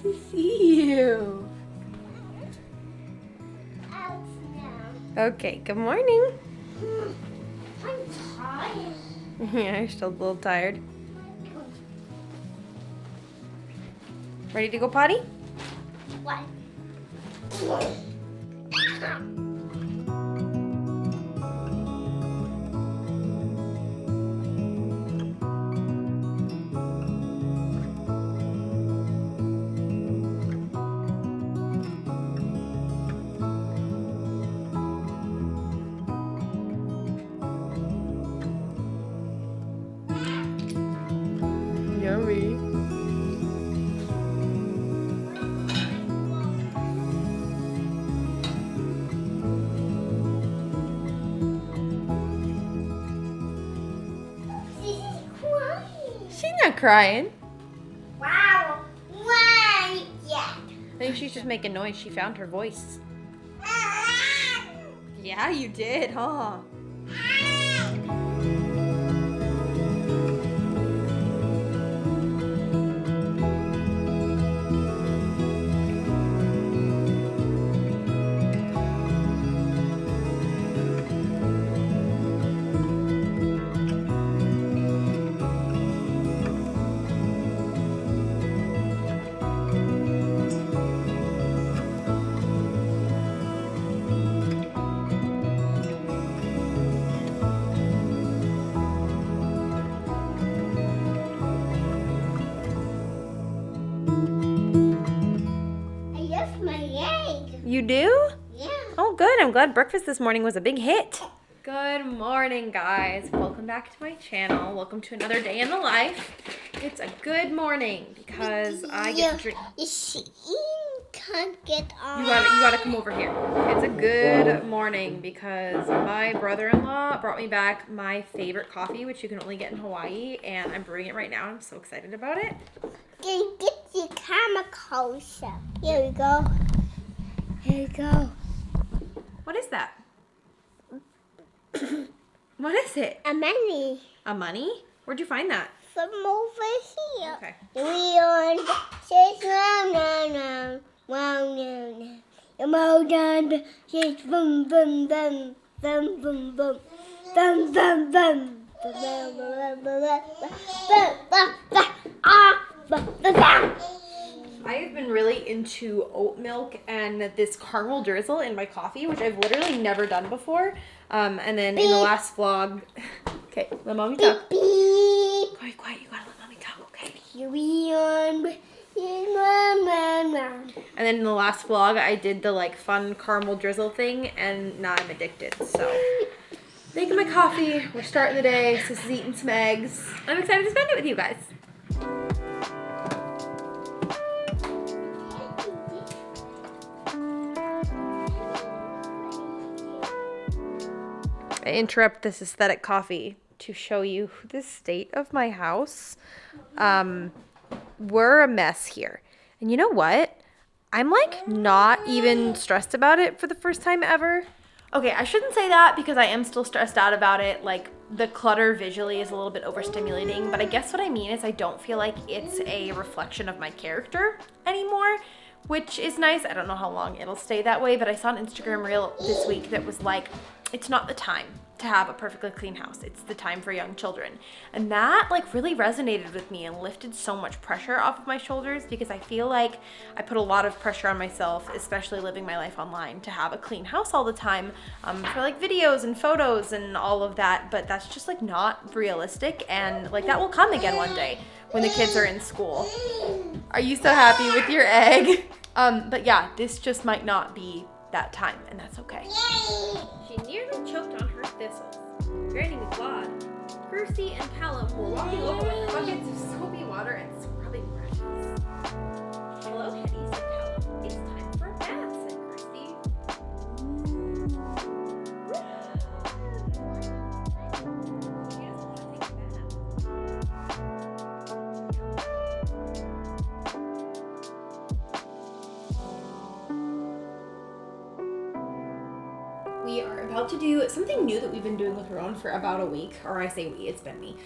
to see you. Okay, good morning. I'm tired. Yeah, you're still a little tired. Ready to go potty? What? Yummy. She's not crying. Wow. Why? Yeah. I think she's just making noise. She found her voice. Yeah, you did, huh? I left my egg. You do? Yeah. Oh, good. I'm glad breakfast this morning was a big hit. Good morning, guys. Welcome back to my channel. Welcome to another day in the life. It's a good morning because I get to drink. She can't get on. You gotta come over here. It's a good morning because my brother-in-law brought me back my favorite coffee, which you can only get in Hawaii, and I'm brewing it right now. I'm so excited about it. Get the camera closer. Here we go. Here we go. What is that? What is it? A money A money? Where'd you find that? from over here. Okay. We on says no. Wow, no. Well done. Says boom, boom, boom, boom, boom, boom, boom, boom, boom. I have been really into oat milk and this caramel drizzle in my coffee, which I've literally never done before. And then in the last vlog, okay, let mommy talk. Beep. Quiet, you gotta let mommy talk, okay? Here we on. And then in the last vlog, I did the like fun caramel drizzle thing, and now I'm addicted. So, making my coffee, we're starting the day. Sis is eating some eggs. I'm excited to spend it with you guys. I interrupt this aesthetic coffee to show you the state of my house. We're a mess here. And you know what? I'm like not even stressed about it for the first time ever. Okay, I shouldn't say that because I am still stressed out about it. Like the clutter visually is a little bit overstimulating, but I guess what I mean is I don't feel like it's a reflection of my character anymore, which is nice. I don't know how long it'll stay that way, but I saw an Instagram reel this week that was like, it's not the time to have a perfectly clean house. It's the time for young children. And that like really resonated with me and lifted so much pressure off of my shoulders because I feel like I put a lot of pressure on myself, especially living my life online, to have a clean house all the time for like videos and photos and all of that. But that's just like not realistic, and like that will come again one day when the kids are in school. Are you so happy with your egg? But yeah, this just might not be that time, and that's okay. She nearly choked on her thistles. Granny McLeod, Percy, and Callum were walking over with buckets of soapy water and scrubbing brushes. Hello, Hetty, said Callum. It's time for a bath, said Kirsty. She doesn't want to take a bath. We are about about to do something new that we've been doing with Rowan for about a week, or I say we, it's been me,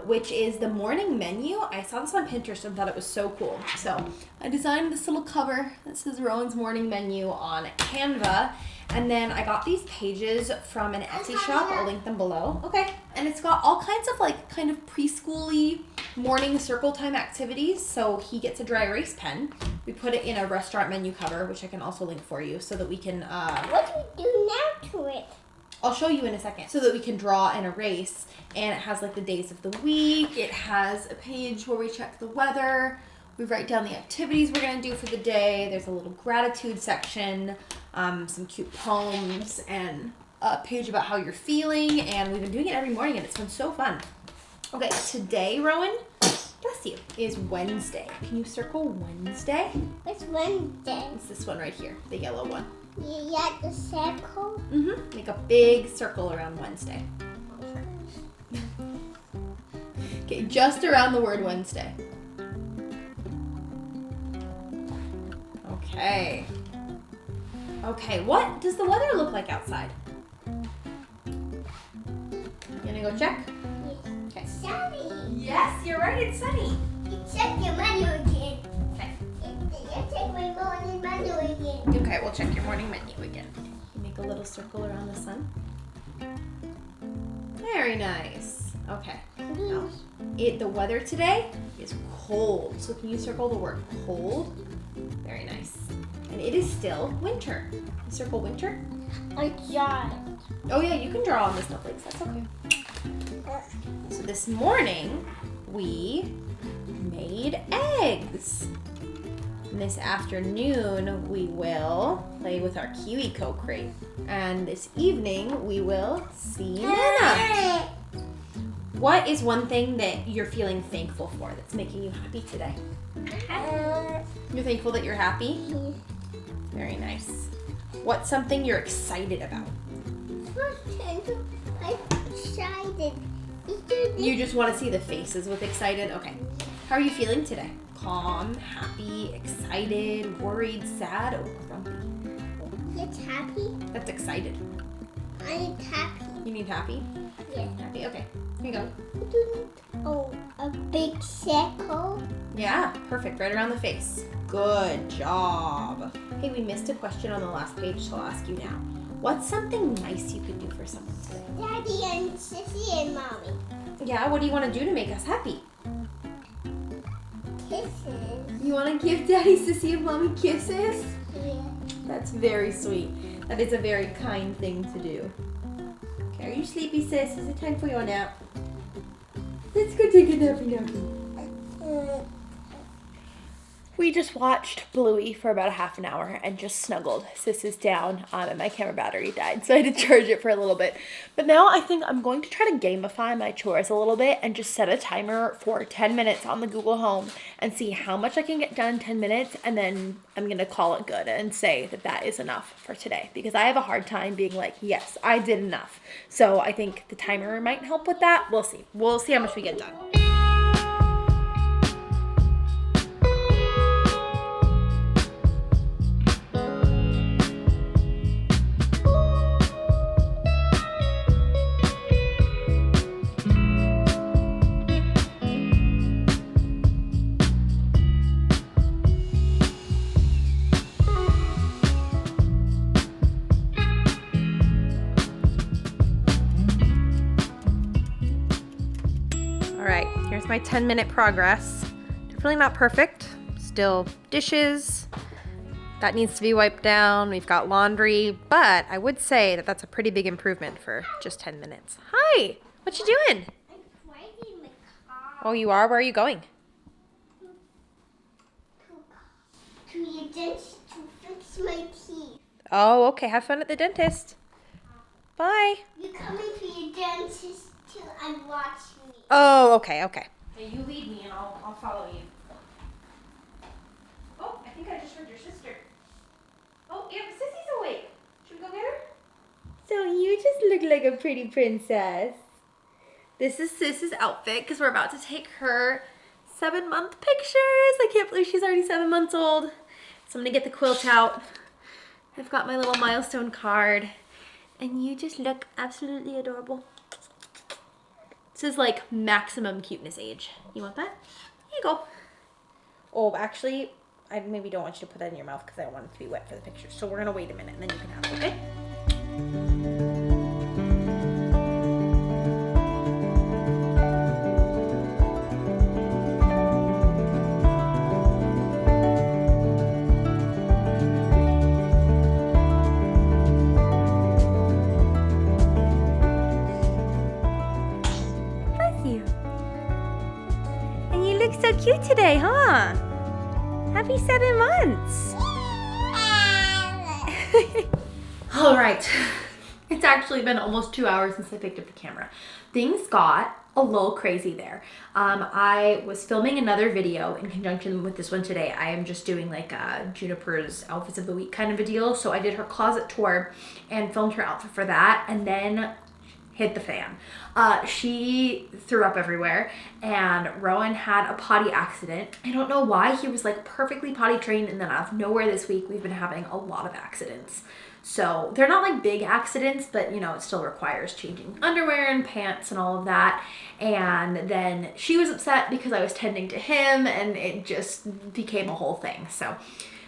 which is the morning menu. I saw this on Pinterest and thought it was so cool. So I designed this little cover that says Rowan's morning menu on Canva. And then I got these pages from an Etsy shop. I'll link them below. Okay. And it's got all kinds of like kind of preschool-y morning circle time activities. So he gets a dry erase pen. We put it in a restaurant menu cover, which I can also link for you so that we can... What do we do now to it? I'll show you in a second. So that we can draw and erase. And it has like the days of the week. It has a page where we check the weather. We write down the activities we're going to do for the day. There's a little gratitude section, some cute poems, and a page about how you're feeling. And we've been doing it every morning, and it's been so fun. Okay, today, Rowan, bless you, is Wednesday. Can you circle Wednesday? It's Wednesday. It's this one right here, the yellow one. You got the circle? Mm-hmm. Make a big circle around Wednesday. Okay, just around the word Wednesday. Okay. Okay, what does the weather look like outside? You gonna go check? Yes. Okay. Sunny. Yes, you're right, it's sunny. You check your menu again. Okay. You check my morning menu again. Okay, we'll check your morning menu again. You make a little circle around the sun. Very nice. Okay. Now, the weather today is cold. So can you circle the word cold? Very nice. And it is still winter. You circle winter? I got Oh yeah, you can draw on the snowflakes. That's okay. So this morning, we made eggs. And this afternoon, we will play with our Kiwi Coke crate. And this evening, we will see Nana. What is one thing that you're feeling thankful for that's making you happy today? You're thankful that you're happy? Very nice. What's something you're excited about? I'm excited. You just want to see the faces with excited? Okay. How are you feeling today? Calm, happy, excited, worried, sad, or grumpy? It's happy. That's excited. I'm happy. You need happy? Yes. Happy? Okay. Here you go. Oh, a big circle. Yeah, perfect. Right around the face. Good job. Hey, we missed a question on the last page, so I'll ask you now. What's something nice you could do for someone today? Daddy and Sissy and Mommy. Yeah, what do you want to do to make us happy? Kisses. You want to give Daddy, Sissy, and Mommy kisses? Yeah. That's very sweet. That is a very kind thing to do. Okay, are you sleepy, sis? Is it time for your nap? Let's go take a nappy nappy. We just watched Bluey for about a half an hour and just snuggled. Sis is down and my camera battery died, so I had to charge it for a little bit. But now I think I'm going to try to gamify my chores a little bit and just set a timer for 10 minutes on the Google Home and see how much I can get done in 10 minutes, and then I'm going to call it good and say that that is enough for today, because I have a hard time being like, yes, I did enough. So I think the timer might help with that. We'll see. We'll see how much we get done. Here's my 10-minute progress. Definitely not perfect. Still dishes. That needs to be wiped down. We've got laundry. But I would say that that's a pretty big improvement for just 10 minutes. Hi! What you doing? I'm driving the car. Oh, you are? Where are you going? To your dentist to fix my teeth. Oh, okay. Have fun at the dentist. Bye. You're coming to your dentist too and watch me. Oh, okay, okay. Hey, you lead me and I'll follow you. Oh, I think I just heard your sister. Oh, yeah, Sissy's awake. Should we go get her? So you just look like a pretty princess. This is Sis's outfit because we're about to take her 7-month pictures. I can't believe she's already 7 months old. So I'm gonna get the quilt out. I've got my little milestone card. And you just look absolutely adorable. This is like maximum cuteness age. You want that? Here you go. Oh, actually, I maybe don't want you to put that in your mouth because I don't want it to be wet for the picture. So we're gonna wait a minute and then you can have it, okay? Bless you. And you look so cute today, huh? Happy 7 months. All right. It's actually been almost 2 hours since I picked up the camera. Things got a little crazy there. I was filming another video in conjunction with this one today. I am just doing like Juniper's outfits of the week kind of a deal. So I did her closet tour and filmed her outfit for that, and then hit the fan. She threw up everywhere, and Rowan had a potty accident. I don't know why. He was like perfectly potty trained, and then out of nowhere this week we've been having a lot of accidents. So they're not like big accidents, but you know, it still requires changing underwear and pants and all of that. And then she was upset because I was tending to him, and it just became a whole thing. So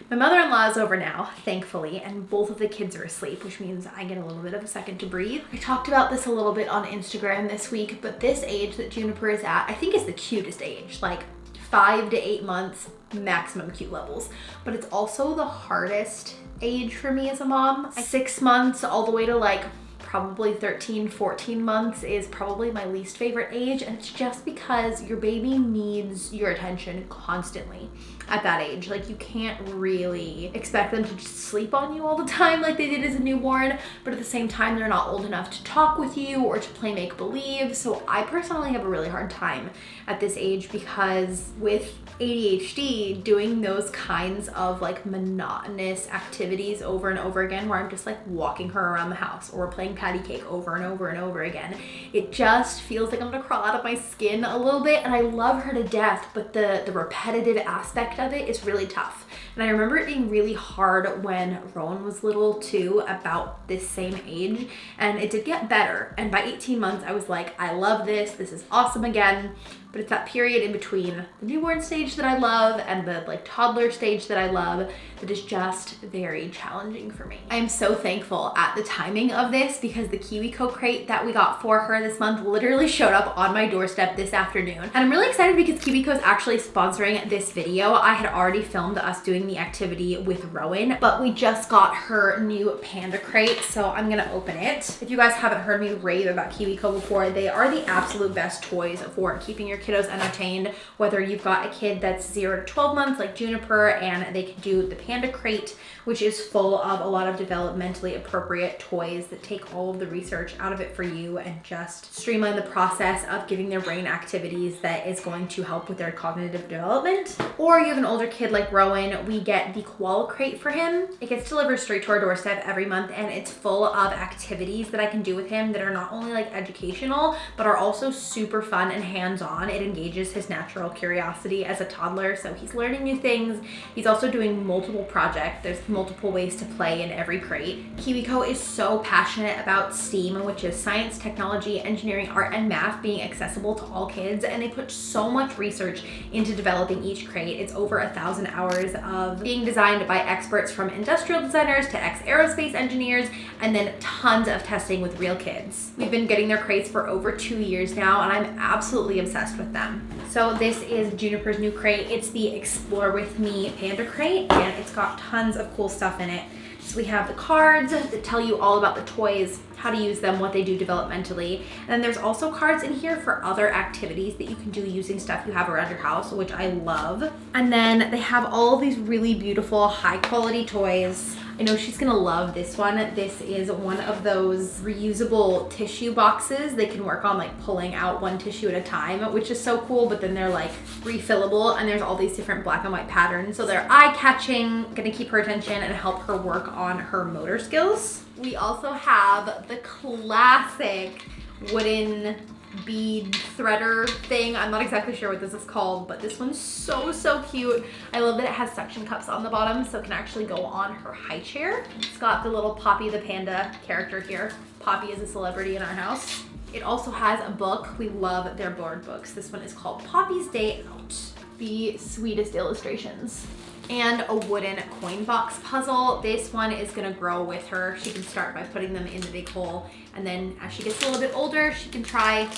my mother-in-law is over now, thankfully, and both of the kids are asleep, which means I get a little bit of a second to breathe. I talked about this a little bit on Instagram this week, but this age that Juniper is at, I think is the cutest age, like 5 to 8 months, maximum cute levels. But it's also the hardest age for me as a mom. 6 months all the way to like probably 13, 14 months is probably my least favorite age, and it's just because your baby needs your attention constantly at that age. Like, you can't really expect them to just sleep on you all the time like they did as a newborn, but at the same time they're not old enough to talk with you or to play make-believe. So I personally have a really hard time at this age because with ADHD, doing those kinds of like monotonous activities over and over again, where I'm just like walking her around the house or playing patty cake over and over and over again, it just feels like I'm gonna crawl out of my skin a little bit. And I love her to death, but the repetitive aspect of it is really tough. And I remember it being really hard when Rowan was little too, about this same age, and it did get better. And by 18 months I was like, I love this, this is awesome again. But it's that period in between the newborn stage that I love and the like toddler stage that I love that is just very challenging for me. I am so thankful at the timing of this because the KiwiCo crate that we got for her this month literally showed up on my doorstep this afternoon. And I'm really excited because KiwiCo is actually sponsoring this video. I had already filmed us doing the activity with Rowan, but we just got her new panda crate, so I'm gonna open it. If you guys haven't heard me rave about KiwiCo before, they are the absolute best toys for keeping your kiddos entertained, whether you've got a kid that's 0 to 12 months like Juniper, and they can do the panda crate, which is full of a lot of developmentally appropriate toys that take all of the research out of it for you and just streamline the process of giving their brain activities that is going to help with their cognitive development. Or you have an older kid like Rowan, we get the koala crate for him. It gets delivered straight to our doorstep every month, and it's full of activities that I can do with him that are not only like educational, but are also super fun and hands-on. It engages his natural curiosity as a toddler, so he's learning new things. He's also doing multiple projects. There's multiple ways to play in every crate. KiwiCo is so passionate about STEAM, which is science, technology, engineering, art, and math, being accessible to all kids, and they put so much research into developing each crate. It's over 1,000 hours of being designed by experts from industrial designers to ex-aerospace engineers, and then tons of testing with real kids. We've been getting their crates for over 2 years now, and I'm absolutely obsessed with them. So this is Juniper's new crate. It's the Explore With Me Panda crate, and it's got tons of cool stuff in it. So we have the cards that tell you all about the toys, how to use them, what they do developmentally. And then there's also cards in here for other activities that you can do using stuff you have around your house, which I love. And then they have all of these really beautiful, high quality toys. I know she's gonna love this one. This is one of those reusable tissue boxes. They can work on like pulling out one tissue at a time, which is so cool, but then they're like refillable, and there's all these different black and white patterns. So they're eye-catching, gonna keep her attention and help her work on her motor skills. We also have the classic wooden bead threader thing. I'm not exactly sure what this is called, but this one's so cute. I love that it has suction cups on the bottom so it can actually go on her high chair. It's got the little Poppy the Panda character here. Poppy is a celebrity in our house. It also has a book. We love their board books. This one is called Poppy's Day Out. The sweetest illustrations. And a wooden coin box puzzle. This one is gonna grow with her. She can start by putting them in the big hole, and then as she gets a little bit older, she can try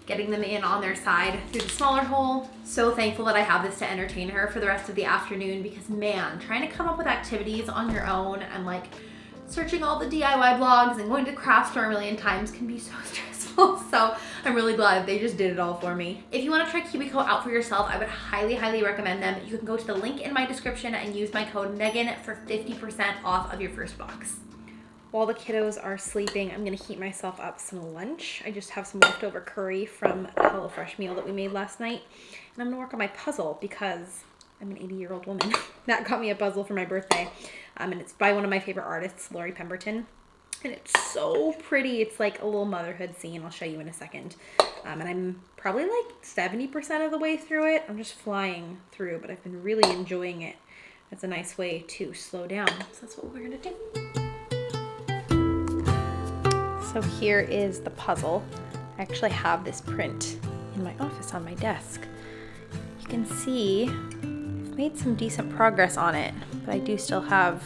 getting them in on their side through the smaller hole. So thankful that I have this to entertain her for the rest of the afternoon, because man, trying to come up with activities on your own and like searching all the DIY blogs and going to craft store a million times can be so stressful. So I'm really glad they just did it all for me. If you want to try Cubico out for yourself, I would highly recommend them. You can go to the link in my description and use my code Megan for 50% off of your first box. While the kiddos are sleeping, I'm gonna heat myself up some lunch. I just have some leftover curry from a HelloFresh meal that we made last night. And I'm gonna work on my puzzle because I'm an 80-year-old woman. Matt got me a puzzle for my birthday. And it's by one of my favorite artists, Lori Pemberton. And it's so pretty. It's like a little motherhood scene. I'll show you in a second. And I'm probably like 70% of the way through it. I'm just flying through, but I've been really enjoying it. It's a nice way to slow down. So that's what we're gonna do. So here is the puzzle. I actually have this print in my office on my desk. You can see I've made some decent progress on it, but I do still have,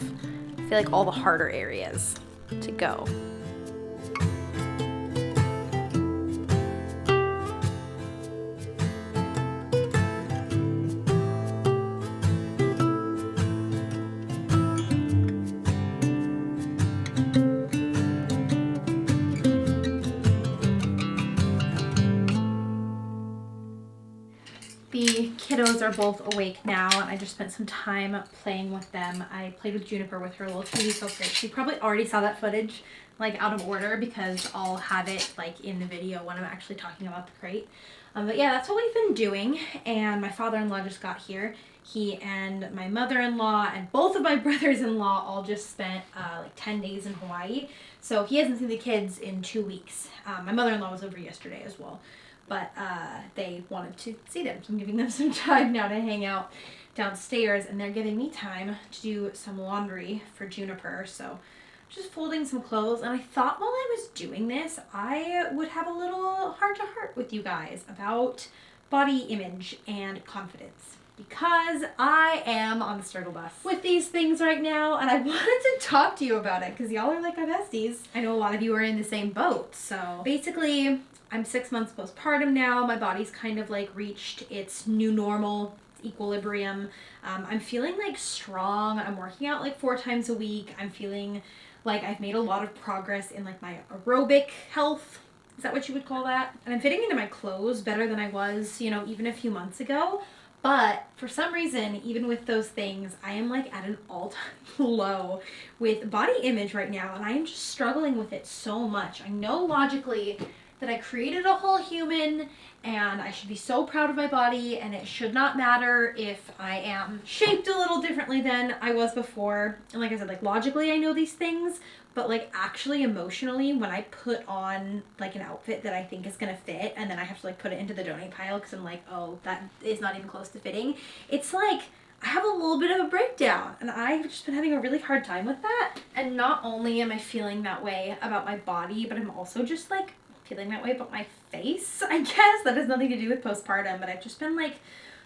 I feel like, all the harder areas to go. The kiddos are both awake now, and I just spent some time playing with them. I played with Juniper with her little Cubico crate. She probably already saw that footage, like out of order, because I'll have it like in the video when I'm actually talking about the crate. But yeah, that's what we've been doing. And my father-in-law just got here. He and my mother-in-law and both of my brothers-in-law all just spent like 10 days in Hawaii. So he hasn't seen the kids in 2 weeks. My mother-in-law was over yesterday as well. But they wanted to see them, so I'm giving them some time now to hang out downstairs, and they're giving me time to do some laundry for Juniper. So just folding some clothes, and I thought while I was doing this, I would have a little heart-to-heart with you guys about body image and confidence, because I am on the struggle bus with these things right now, and I wanted to talk to you about it because y'all are like my besties. I know a lot of you are in the same boat. So basically, I'm 6 months postpartum now. My body's kind of like reached its new normal, equilibrium. I'm feeling like strong. I'm working out like 4 times a week. I'm feeling like I've made a lot of progress in like my aerobic health. Is that what you would call that? And I'm fitting into my clothes better than I was, you know, even a few months ago. But for some reason, even with those things, I am like at an all-time low with body image right now, and I am just struggling with it so much. I know logically that I created a whole human and I should be so proud of my body, and it should not matter if I am shaped a little differently than I was before. And like I said, like logically I know these things, but like actually emotionally, when I put on like an outfit that I think is gonna fit and then I have to like put it into the donate pile because I'm like, oh, that is not even close to fitting, it's like I have a little bit of a breakdown, and I've just been having a really hard time with that. And not only am I feeling that way about my body, but I'm also just like feeling that way about my face, I guess. That has nothing to do with postpartum, but I've just been like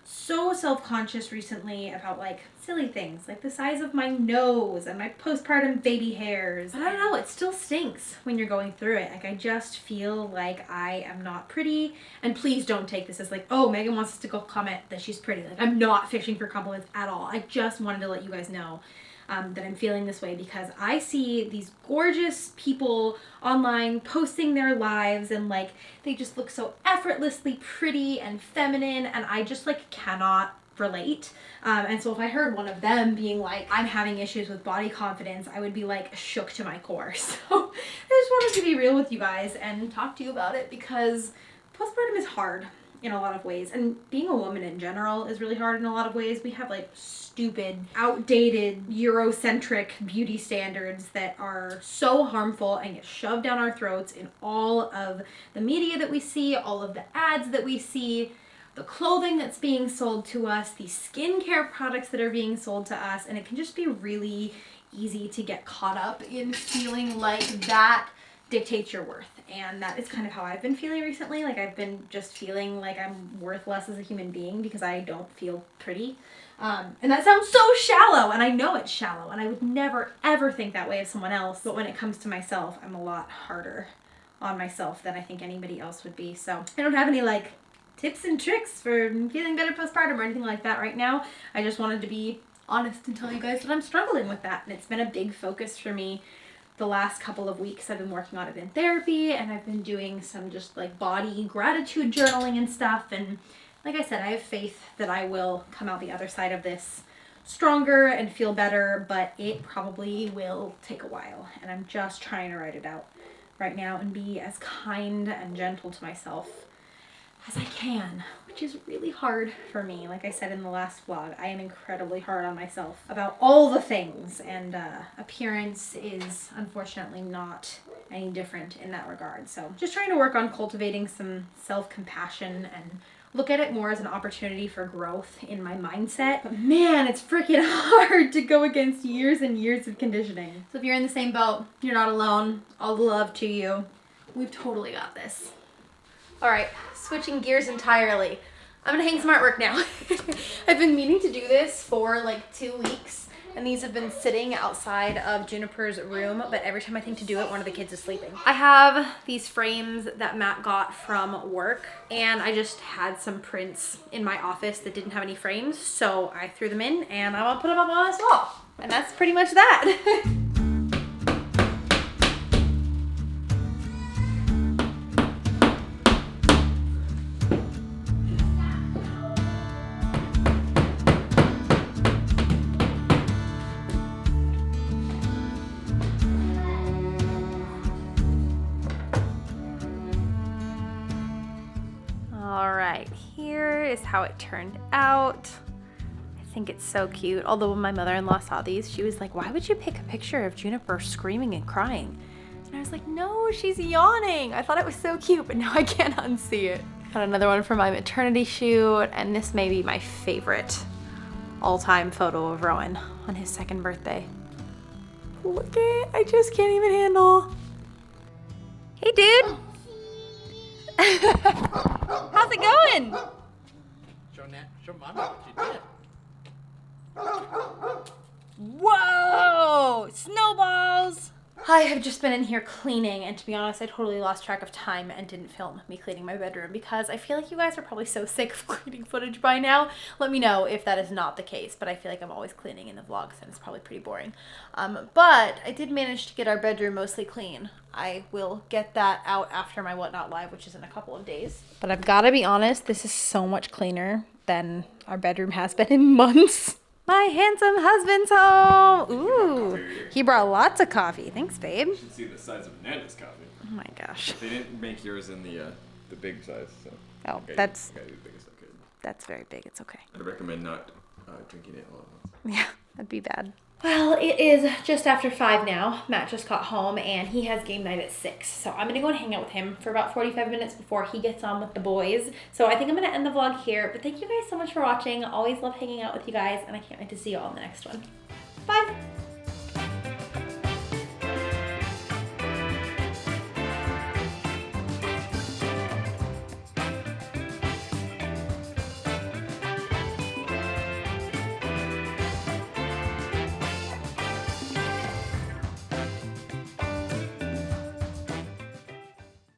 so self-conscious recently about like silly things, like the size of my nose and my postpartum baby hairs. But I don't know, it still stinks when you're going through it. Like I just feel like I am not pretty. And please don't take this as like, oh, Megan wants us to go comment that she's pretty. Like I'm not fishing for compliments at all. I just wanted to let you guys know that I'm feeling this way because I see these gorgeous people online posting their lives and like they just look so effortlessly pretty and feminine, and I just like cannot relate. And so if I heard one of them being like, I'm having issues with body confidence, I would be like shook to my core. So I just wanted to be real with you guys and talk to you about it because postpartum is hard. in a lot of ways. And being a woman in general is really hard in a lot of ways. We have like stupid, outdated, Eurocentric beauty standards that are so harmful and get shoved down our throats in all of the media that we see, all of the ads that we see, the clothing that's being sold to us, the skincare products that are being sold to us, and it can just be really easy to get caught up in feeling like that dictates your worth. And that is kind of how I've been feeling recently. Like I've been just feeling like I'm worth less as a human being because I don't feel pretty. And that sounds so shallow, and I know it's shallow, and I would never ever think that way of someone else. But when it comes to myself, I'm a lot harder on myself than I think anybody else would be. So I don't have any like tips and tricks for feeling better postpartum or anything like that right now. I just wanted to be honest and tell you guys that I'm struggling with that, and it's been a big focus for me the last couple of weeks. I've been working on it in therapy, and I've been doing some just like body gratitude journaling and stuff. And like I said, I have faith that I will come out the other side of this stronger and feel better, but it probably will take a while. And I'm just trying to write it out right now and be as kind and gentle to myself as I can, which is really hard for me. Like I said in the last vlog, I am incredibly hard on myself about all the things, and appearance is unfortunately not any different in that regard. So just trying to work on cultivating some self-compassion and look at it more as an opportunity for growth in my mindset. But man, it's freaking hard to go against years and years of conditioning. So if you're in the same boat, you're not alone. All the love to you. We've totally got this. All right, switching gears entirely. I'm gonna hang some artwork now. I've been meaning to do this for like 2 weeks, and these have been sitting outside of Juniper's room, but every time I think to do it, one of the kids is sleeping. I have these frames that Matt got from work, and I just had some prints in my office that didn't have any frames, so I threw them in, and I'm gonna put them up on this wall. And that's pretty much that. Is how it turned out. I think it's so cute. Although when my mother-in-law saw these, she was like, why would you pick a picture of Juniper screaming and crying? And I was like, no, she's yawning. I thought it was so cute, but now I can't unsee it. Got another one for my maternity shoot, and this may be my favorite all-time photo of Rowan on his 2nd birthday. Look at it, I just can't even handle. Hey dude. How's it going? Show Mama what you did. Whoa! Snowballs! I have just been in here cleaning, and to be honest, I totally lost track of time and didn't film me cleaning my bedroom because I feel like you guys are probably so sick of cleaning footage by now. Let me know if that is not the case, but I feel like I'm always cleaning in the vlogs and it's probably pretty boring. But I did manage to get our bedroom mostly clean. I will get that out after my Whatnot Live, which is in a couple of days. But I've got to be honest, this is so much cleaner than our bedroom has been in months. My handsome husband's home. Ooh, he brought lots of coffee. Thanks, babe. You should see the size of Nana's coffee. Oh my gosh. They didn't make yours in the big size, so. Oh, okay, that's you gotta do the biggest I could. That's very big. It's okay. I'd recommend not drinking it all at once. Yeah, that'd be bad. Well, it is just after 5 now. Matt just got home and he has game night at 6. So I'm going to go and hang out with him for about 45 minutes before he gets on with the boys. So I think I'm going to end the vlog here. But thank you guys so much for watching. Always love hanging out with you guys, and I can't wait to see you all in the next one. Bye!